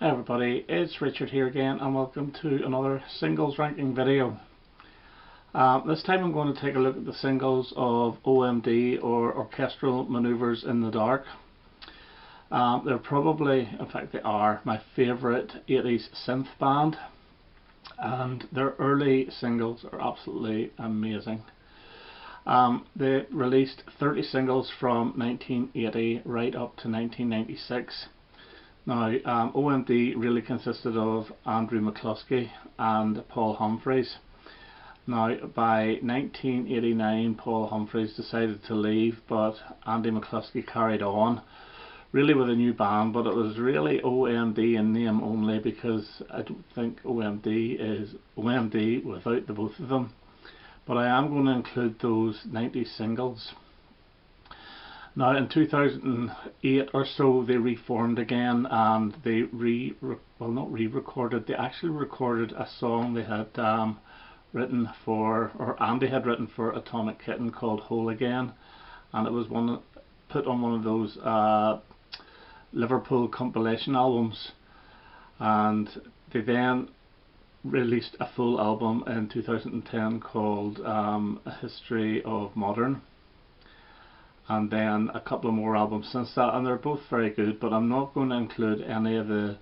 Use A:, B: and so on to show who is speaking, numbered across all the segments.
A: Hi everybody, it's Richard here again and welcome to another singles ranking video. This time I'm going to take a look at the singles of OMD or Orchestral Manoeuvres in the Dark. They're probably, in fact they are, my favourite 80s synth band, and their early singles are absolutely amazing. They released 30 singles from 1980 right up to 1996. Now, OMD really consisted of Andrew McCluskey and Paul Humphreys. Now, by 1989, Paul Humphreys decided to leave, but Andy McCluskey carried on, really with a new band, but it was really OMD in name only, because I don't think OMD is OMD without the both of them. But I am going to include those 90s singles. Now in 2008 or so they reformed again, and they not re-recorded, they actually recorded a song they had written for, or Andy had written for Atomic Kitten, called Whole Again, and it was put on one of those Liverpool compilation albums, and they then released a full album in 2010 called A History of Modern, and then a couple of more albums since that, and they're both very good, but I'm not going to include any of the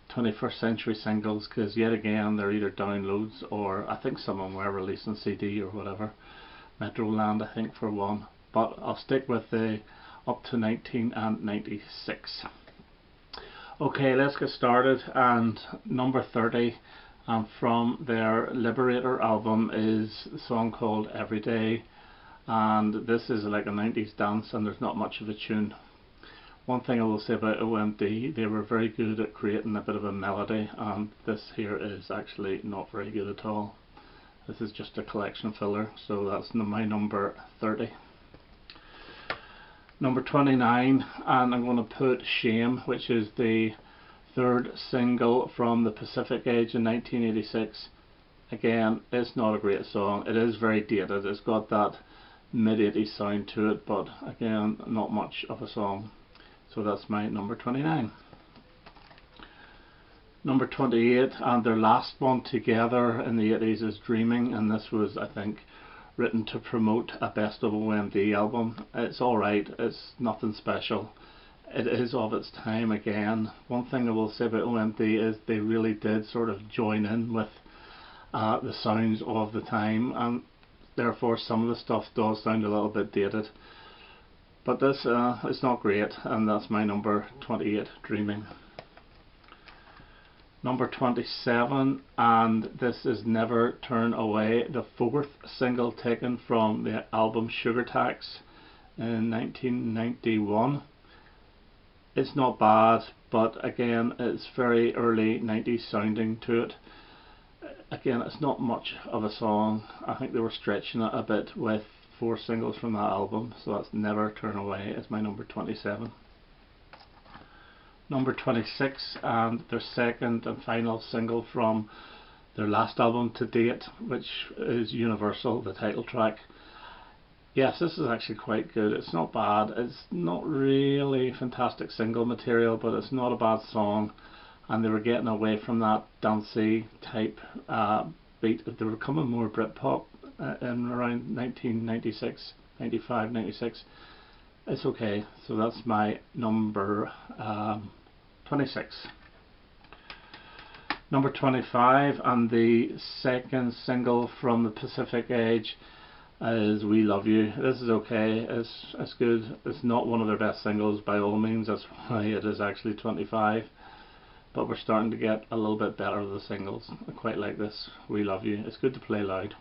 A: 21st century singles, because yet again they're either downloads, or I think some of them were released on CD or whatever, Metroland I think for one, but I'll stick with the up to 1996. Okay, let's get started, and number 30 from their Liberator album is a song called Everyday. And this is like a 90s dance, and there's not much of a tune. One thing I will say about OMD, they were very good at creating a bit of a melody, and this here is actually not very good at all. This is just a collection filler, so that's my number 30. Number 29, and I'm going to put Shame, which is the third single from the Pacific Age in 1986. Again, it's not a great song. It is very dated. It's got that mid-80s sound to it, but again, not much of a song. So that's my number 29. Number 28, and their last one together in the 80s, is Dreaming, and this was, I think, written to promote a Best of OMD album. It's alright, it's nothing special. It is of its time again. One thing I will say about OMD is they really did sort of join in with the sounds of the time, and therefore some of the stuff does sound a little bit dated, but this is not great, and that's my number 28, Dreaming. Number 27, and this is Never Turn Away, the fourth single taken from the album Sugar Tax in 1991. It's not bad, but again it's very early 90s sounding to it. Again, it's not much of a song. I think they were stretching it a bit with 4 singles from that album, so that's Never Turn Away is my number 27. Number 26, and their second and final single from their last album to date, which is Universal, the title track. Yes, this is actually quite good. It's not bad. It's not really fantastic single material, but it's not a bad song. And they were getting away from that dancey type beat. They were becoming more Britpop in around 1996, 95, 96. It's okay. So that's my number 26. Number 25, and the second single from the Pacific Age, is We Love You. This is okay. It's good. It's not one of their best singles by all means. That's why it is actually 25. But we're starting to get a little bit better with the singles. I quite like this, We Love You. It's good to play loud.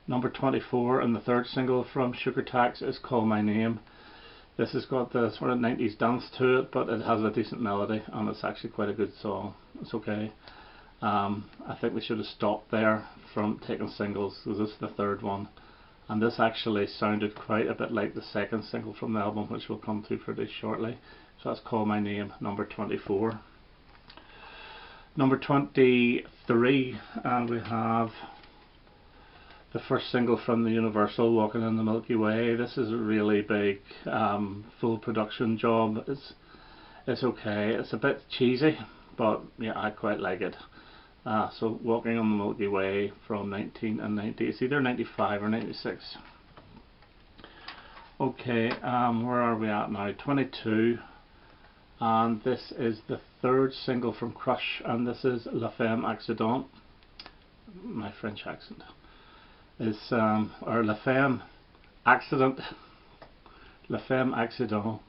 A: Number 24, and the third single from Sugar Tax, is Call My Name. This has got the sort of 90s dance to it, but it has a decent melody, and it's actually quite a good song. It's okay. I think we should have stopped there from taking singles, because this is the third one. And this actually sounded quite a bit like the second single from the album, which we'll come to pretty shortly. So that's Call My Name, number 24. Number 23, and we have the first single from the Universal, Walking in the Milky Way. This is a really big full production job. It's okay. It's a bit cheesy, but yeah, I quite like it. So Walking on the Milky Way from 1990. It's either 95 or 96. Okay, where are we at now? 22. And this is the third single from Crush, and this is La Femme Accident. My French accent is or La Femme Accident. La Femme Accident.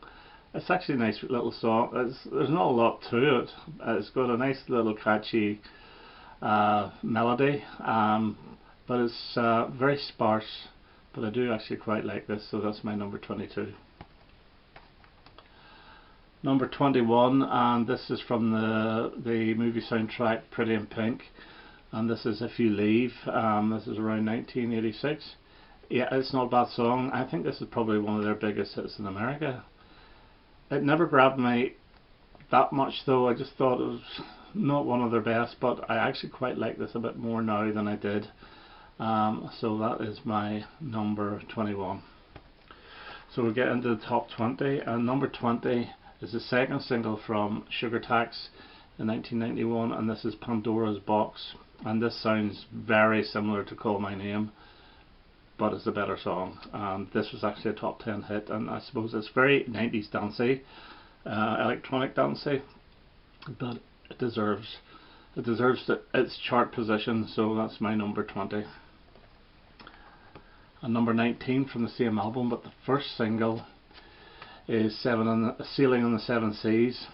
A: It's actually a nice little song. There's not a lot to it. It's got a nice little catchy melody, but it's very sparse. But I do actually quite like this, so that's my number 22. Number 21, and this is from the movie soundtrack Pretty in Pink, and this is If You Leave. This is around 1986. Yeah, it's not a bad song. I think this is probably one of their biggest hits in America. It never grabbed me that much though. I just thought it was not one of their best, but I actually quite like this a bit more now than I did. So that is my number 21. So we'll get into the top 20, and number 20 is the second single from Sugar Tax in 1991, and this is Pandora's Box, and this sounds very similar to Call My Name, but it's a better song. And this was actually a top 10 hit, and I suppose it's very 90s dancey, electronic dancey, but it deserves its chart position, so that's my number 20. And number 19 from the same album, but the first single is Sailing on the Seven Seas.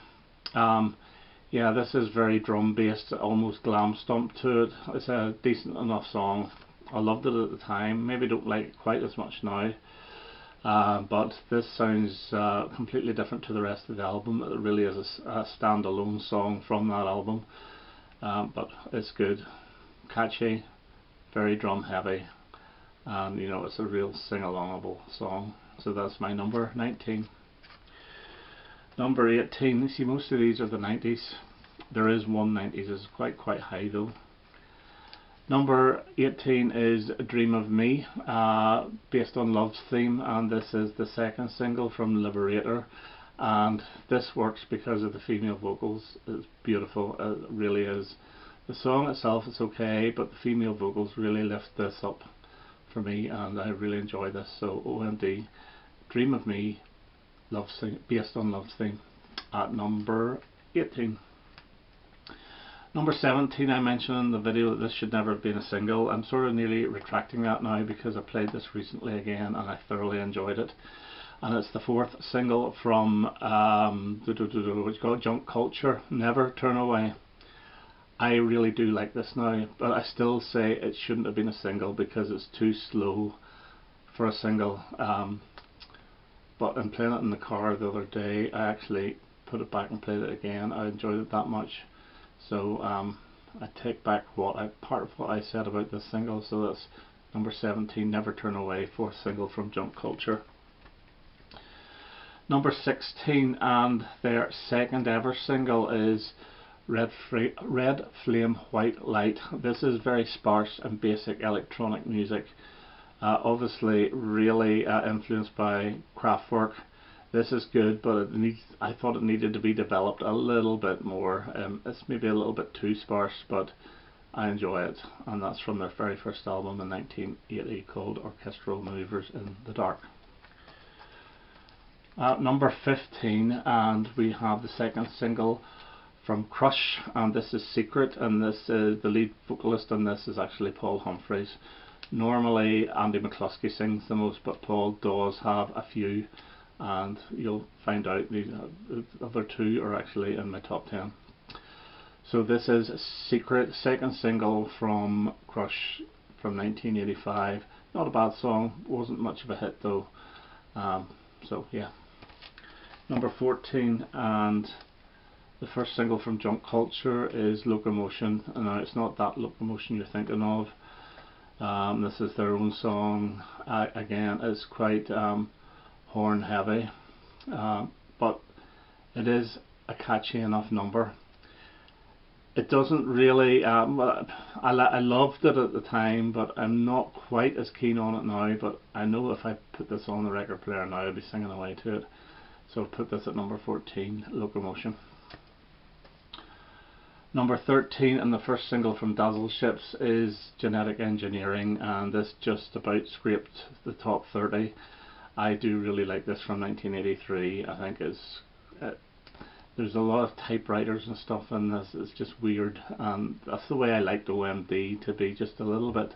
A: Yeah, this is very drum based, almost glam stomp to it. It's a decent enough song. I loved it at the time. Maybe don't like it quite as much now, but this sounds completely different to the rest of the album. It really is a standalone song from that album, but it's good, catchy, very drum heavy, and you know, it's a real sing-alongable song. So that's my number 19. Number 18. See, most of these are the 90s. There is one 90s. It's quite high though. Number 18 is Dream of Me, based on Love's Theme, and this is the second single from Liberator, and this works because of the female vocals. It's beautiful, it really is. The song itself is okay, but the female vocals really lift this up for me, and I really enjoy this. So OMD, Dream of Me, based on Love's Theme, at number 18. Number 17, I mentioned in the video that this should never have been a single. I'm sort of nearly retracting that now because I played this recently again and I thoroughly enjoyed it. And it's the fourth single from what's called Junk Culture, Never Turn Away. I really do like this now, but I still say it shouldn't have been a single because it's too slow for a single. But in playing it in the car the other day, I actually put it back and played it again. I enjoyed it that much. So I take back part of what I said about this single. So that's number 17, Never Turn Away, fourth single from Junk Culture. Number 16, and their second ever single, is Red Flame White Light. This is very sparse and basic electronic music, obviously really influenced by Kraftwerk. This is good, but I thought it needed to be developed a little bit more. It's maybe a little bit too sparse, but I enjoy it, and that's from their very first album in 1980 called Orchestral Manoeuvres in the Dark. Number 15, and we have the second single from Crush, and this is Secret, and this is the lead vocalist on this is actually Paul Humphreys. Normally Andy McCluskey sings the most, but Paul does have a few, and you'll find out the other two are actually in my top 10. So this is Secret, second single from Crush from 1985. Not a bad song, wasn't much of a hit though. So yeah. Number 14, and the first single from Junk Culture is Locomotion. Now it's not that Locomotion you're thinking of. This is their own song. Again, it's quite horn heavy, but it is a catchy enough number. It doesn't really, I loved it at the time, but I'm not quite as keen on it now. But I know if I put this on the record player now, I'd be singing away to it. So I've put this at number 14, Locomotion. Number 13 and the first single from Dazzle Ships is Genetic Engineering, and this just about scraped the top 30. I do really like this from 1983. I think there's a lot of typewriters and stuff in this. It's just weird, and that's the way I liked OMD, to be just a little bit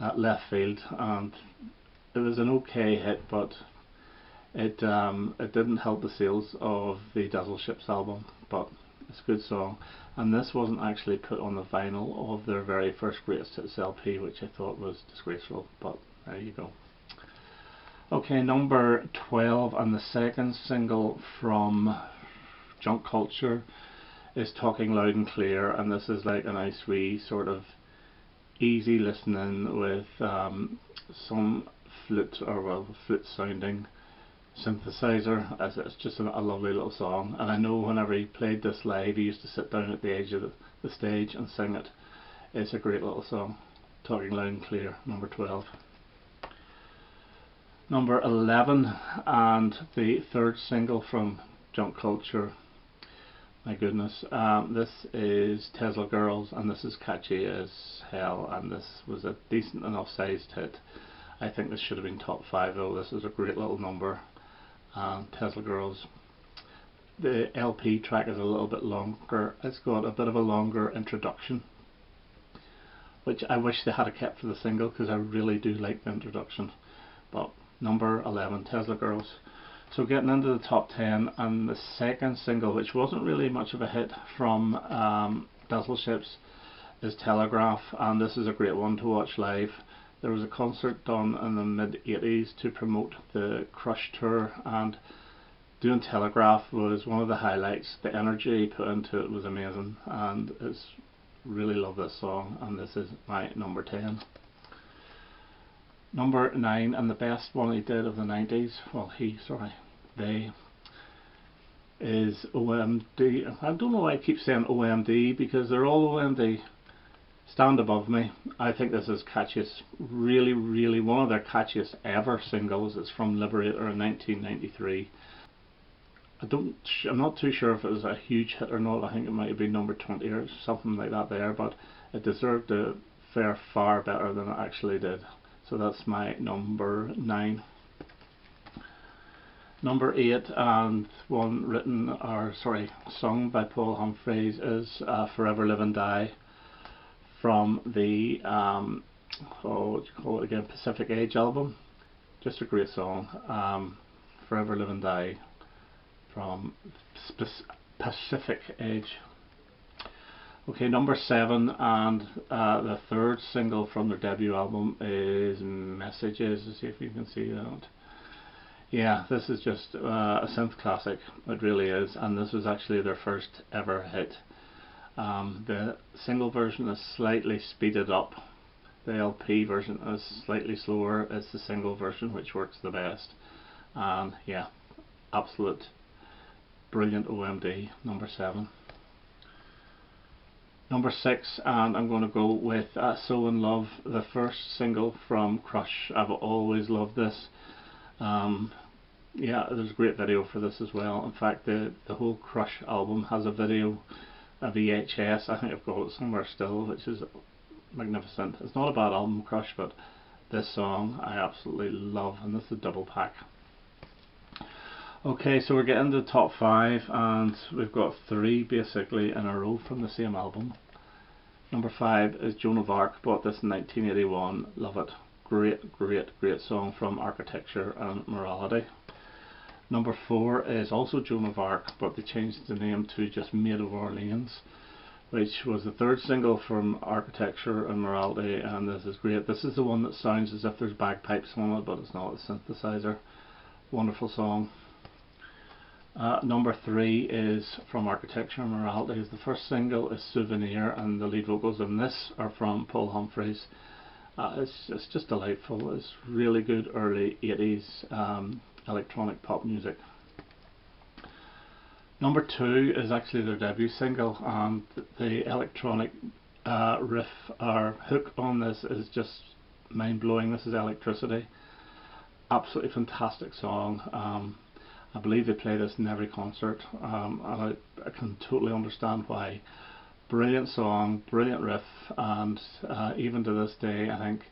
A: at left field. And it was an okay hit, but it didn't help the sales of the Dazzle Ships album, but it's a good song. And this wasn't actually put on the vinyl of their very first Greatest Hits LP, which I thought was disgraceful, but there you go. Okay, number 12 and the second single from Junk Culture is Talking Loud and Clear, and this is like a nice wee sort of easy listening with some flute, or well, flute sounding synthesizer. It's just a lovely little song, and I know whenever he played this live he used to sit down at the edge of the stage and sing it. It's a great little song. Talking Loud and Clear, number 12. Number 11 and the third single from Junk Culture. My goodness, this is Tesla Girls, and this is catchy as hell, and this was a decent enough sized hit. I think this should have been top 5 though. This is a great little number. Tesla Girls. The LP track is a little bit longer. It's got a bit of a longer introduction, which I wish they had kept for the single, because I really do like the introduction. But number 11, Tesla Girls. So getting into the top 10, and the second single, which wasn't really much of a hit from Dazzle Ships, is Telegraph, and this is a great one to watch live. There was a concert done in the mid-80s to promote the Crush tour, and doing Telegraph was one of the highlights. The energy put into it was amazing, and it's really love this song, and this is my number 10. Number 9, and the best one he did of the 90s, well they, is OMD. I don't know why I keep saying OMD, because they're all OMD. Stand Above Me. I think this is catchiest, really one of their catchiest ever singles. It's from Liberator in 1993. I'm not too sure if it was a huge hit or not. I think it might have been number 20 or something like that there, but it deserved to fare far better than it actually did. So that's my number 9. Number 8, and one sung by Paul Humphreys, is Forever Live and Die, from the what do you call it again, Pacific Age album. Just a great song. Forever Live and Die from Pacific Age. Okay, number 7, and the third single from their debut album is Messages. Let's see if you can see that. Yeah, this is just a synth classic. It really is, and this was actually their first ever hit. The single version is slightly speeded up. The LP version is slightly slower. It's the single version which works the best. And yeah, absolute brilliant OMD, number 7. Number 6, and I'm going to go with So In Love, the first single from Crush. I've always loved this. Yeah, there's a great video for this as well. In fact, the whole Crush album has a video, a VHS. I think I've got it somewhere still, which is magnificent. It's not a bad album, Crush, but this song I absolutely love, and this is a double pack. Okay, so we're getting to the top 5, and we've got 3 basically in a row from the same album. Number 5 is Joan of Arc. Bought this in 1981. Love it. Great song from Architecture and Morality. Number 4 is also Joan of Arc, but they changed the name to just Maid of Orleans, which was the third single from Architecture and Morality, and this is great. This is the one that sounds as if there's bagpipes on it, but it's not, a synthesizer. Wonderful song. Number 3 is from Architecture and Morality. The first single is Souvenir, and the lead vocals in this are from Paul Humphreys. It's just delightful. It's really good early 80s electronic pop music. Number 2 is actually their debut single, and the electronic riff or hook on this is just mind blowing. This is Electricity. Absolutely fantastic song. I believe they play this in every concert, and I can totally understand why. Brilliant song, brilliant riff, and even to this day I think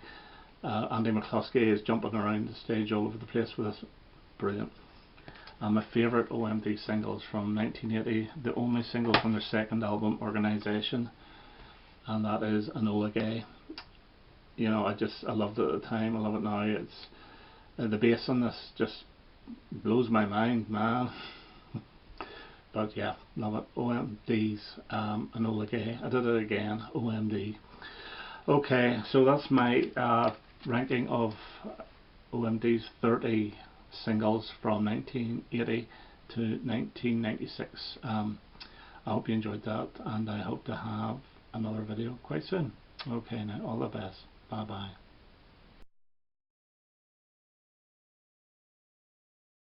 A: Andy McCluskey is jumping around the stage all over the place with this. Brilliant. And my favourite OMD singles from 1980, the only single from their second album, Organisation, and that is Enola Gay. You know, I loved it at the time, I love it now. It's the bass on this just blows my mind, man. But yeah, love it. OMD's Enola Gay. I did it again, OMD. Okay, so that's my ranking of OMD's 30 singles from 1980 to 1996. I hope you enjoyed that, and I hope to have another video quite soon. Okay, now all the best. Bye bye.